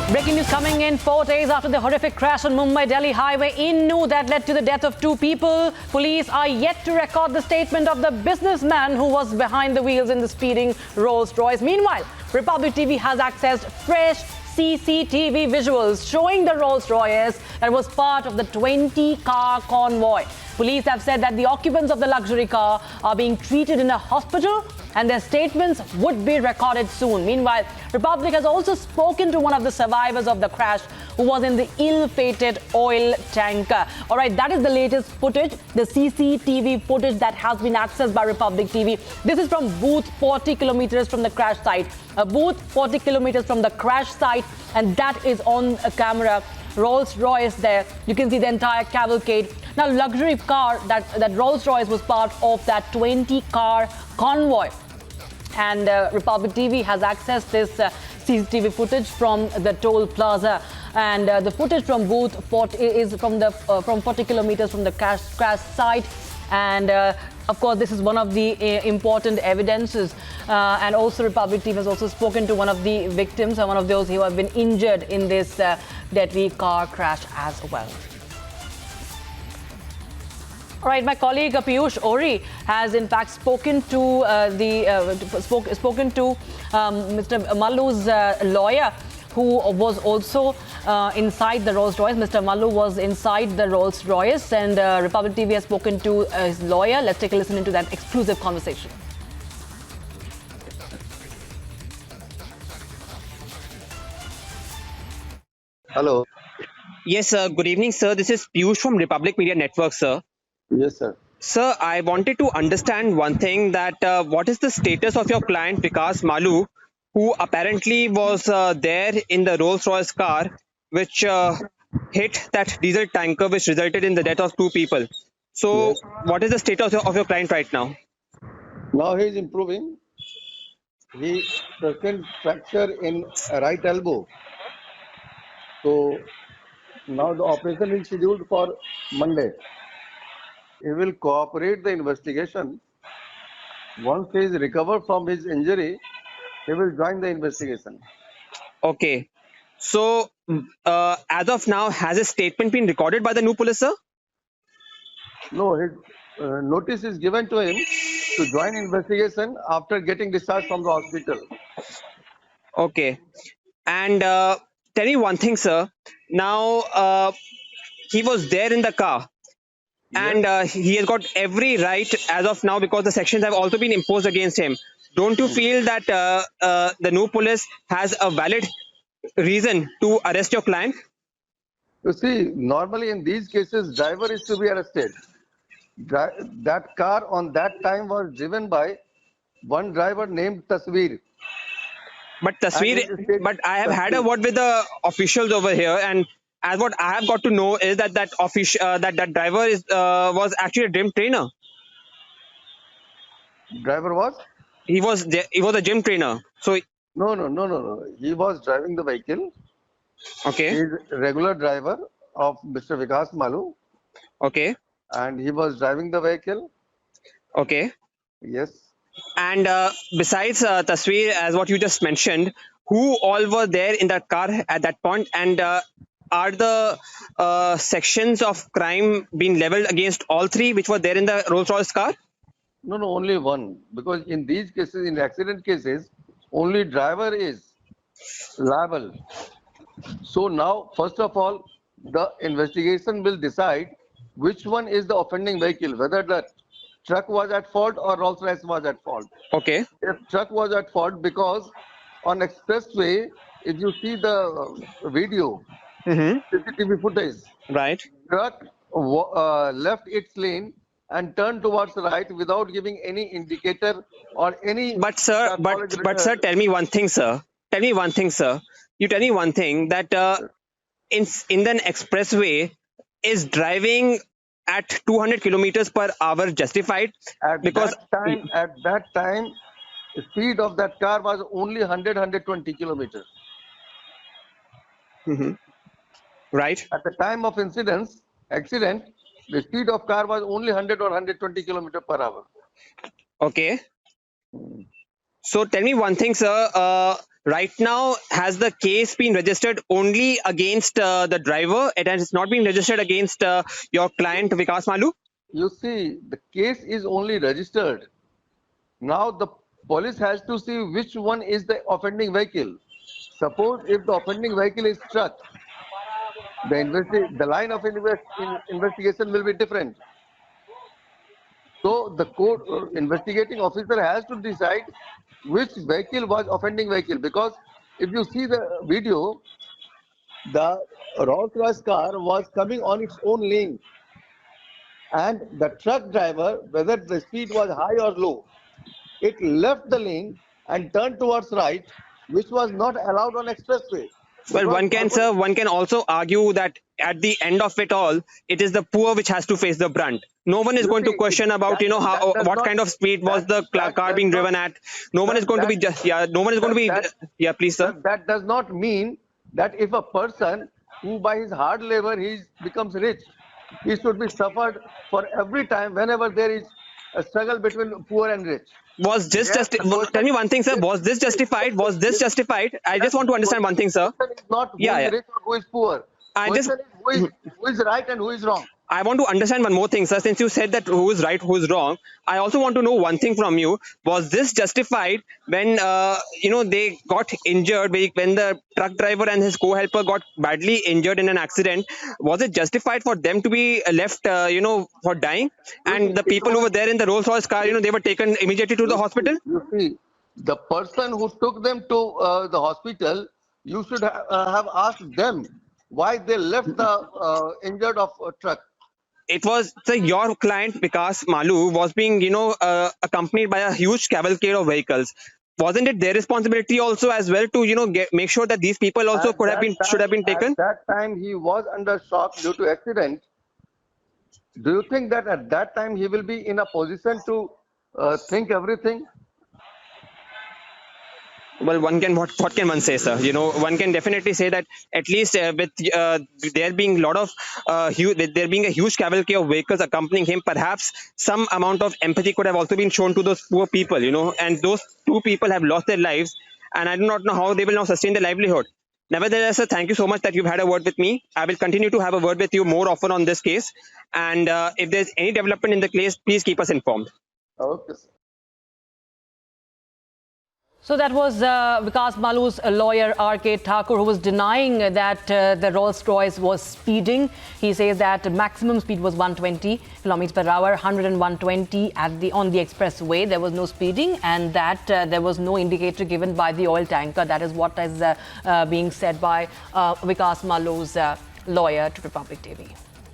Breaking news coming in 4 days after the horrific crash on Mumbai-Delhi highway in New that led to the death of 2 people. Police are yet to record the statement of the businessman who was behind the wheels in the speeding Rolls-Royce. Meanwhile, Republic TV has accessed fresh CCTV visuals showing the Rolls-Royce that was part of the 20-car convoy. Police have said that the occupants of the luxury car are being treated in a hospital and their statements would be recorded soon. Meanwhile, Republic has also spoken to one of the survivors of the crash who was in the ill-fated oil tanker. All right, that is the latest footage, the CCTV footage that has been accessed by Republic TV. This is from booth 40 kilometers from the crash site. A booth 40 kilometers from the crash site, and that is on a camera. Rolls-Royce there. You can see the entire cavalcade. Now, luxury car, that Rolls-Royce was part of that 20-car convoy. And Republic TV has accessed this CCTV footage from the toll plaza. And the footage from booth 40 is from 40 kilometers from the crash site. And of course, this is one of the important evidences. And also, Republic TV has also spoken to one of the victims and one of those who have been injured in this deadly car crash as well. All right, my colleague Piyush Ori has in fact spoken to Mr. Mallu's lawyer, who was also inside the Rolls-Royce. Mr. Mallu was inside the Rolls-Royce, and Republic TV has spoken to his lawyer. Let's take a listen into that exclusive conversation. Hello. Yes, sir. Good evening, sir. This is Piyush from Republic Media Network, sir. Yes, sir. Sir, I wanted to understand one thing, that what is the status of your client Vikas Malu, who apparently was there in the Rolls-Royce car, which hit that diesel tanker, which resulted in the death of 2 people. So, Yes. what is the status of your client right now? Now he is improving. He sustained fracture in right elbow. So now the operation is scheduled for Monday. He will cooperate the investigation. Once he is recovered from his injury, he will join the investigation. Okay. So, as of now, has a statement been recorded by the new police, sir? No, his notice is given to him to join investigation after getting discharged from the hospital. Okay. And tell me one thing, sir. Now, he was there in the car. And he has got every right as of now, because the sections have also been imposed against him. Don't you feel that the new police has a valid reason to arrest your client? You see, normally in these cases, driver is to be arrested. That car on that time was driven by one driver named Tasveer. But Tasveer, but I have had a word with the officials over here, and as what I have got to know is that that driver was actually a gym trainer. Driver was? He was a gym trainer. So No. He was driving the vehicle. okay, He is a regular driver of Mr. Vikas Malu, okay, and he was driving the vehicle. okay. Yes. And besides Tasveer, as what you just mentioned, who all were there in that car at that point? And are the sections of crime being leveled against all 3 which were there in the Rolls-Royce car? No, only one. Because in these cases, in accident cases, only driver is liable. So now, first of all, the investigation will decide which one is the offending vehicle, whether the truck was at fault or Rolls-Royce was at fault. Okay. If truck was at fault, because on expressway, if you see the video, CCTV footage, Right. truck left its lane and turned towards the right without giving any indicator or any. But sir, tell me one thing, sir. Tell me one thing, sir. You tell me one thing, that in the expressway, is driving at 200 kilometers per hour justified? At Because that time, the speed of that car was only 120 kilometers. right. At the time of accident, the speed of car was only 100 or 120 kilometers per hour. Okay. So tell me one thing, sir. Right now, has the case been registered only against the driver? It has not been registered against your client Vikas Malu? You see, the case is only registered. Now the police has to see which one is the offending vehicle. Suppose if the offending vehicle is truck, the line of investigation will be different. So the court investigating officer has to decide which vehicle was offending vehicle, because if you see the video, the Rolls-Royce car was coming on its own lane, and the truck driver, whether the speed was high or low, it left the lane and turned towards right, which was not allowed on expressway. Well, Because one can, sir, one can also argue that at the end of it all, it is the poor which has to face the brunt. No one is you going to see, question about, how, does what not, kind of speed was the car being driven at. No one is going to be just, no one is going to be, yeah, please, sir. That does not mean that if a person who by his hard labor he becomes rich, he should be suffered for every time whenever there is a struggle between poor and rich. Was this Yes, tell me one thing, sir. Was this justified? Was this justified? I just want to understand one thing, sir. Question is not who Yeah, is yeah. rich or who is poor. I just, Question is who is right and who is wrong. I want to understand one more thing, sir. Since you said that who is right, who is wrong, I also want to know one thing from you. Was this justified when they got injured, when the truck driver and his co-helper got badly injured in an accident? Was it justified for them to be left, for dying? And the people who were there in the Rolls-Royce car, they were taken immediately to the hospital? You see, the person who took them to the hospital, you should have asked them why they left the injured of truck. It was your client Vikas Malu was being accompanied by a huge cavalcade of vehicles. Wasn't it their responsibility also as well to make sure that these people also should have been taken? At that time he was under shock due to accident. Do you think that at that time he will be in a position to think everything? Well, what can one say, sir? One can definitely say that at least with there being there being a huge cavalcade of vehicles accompanying him, perhaps some amount of empathy could have also been shown to those poor people, and those two people have lost their lives, and I do not know how they will now sustain their livelihood. Nevertheless, sir, thank you so much that you've had a word with me. I will continue to have a word with you more often on this case, and if there's any development in the case, please keep us informed. Okay, sir. So that was Vikas Malu's lawyer, R.K. Thakur, who was denying that the Rolls-Royce was speeding. He says that maximum speed was 120 kilometers per hour, 120 on the expressway. There was no speeding, and that there was no indicator given by the oil tanker. That is what is being said by Vikas Malu's lawyer to Republic TV.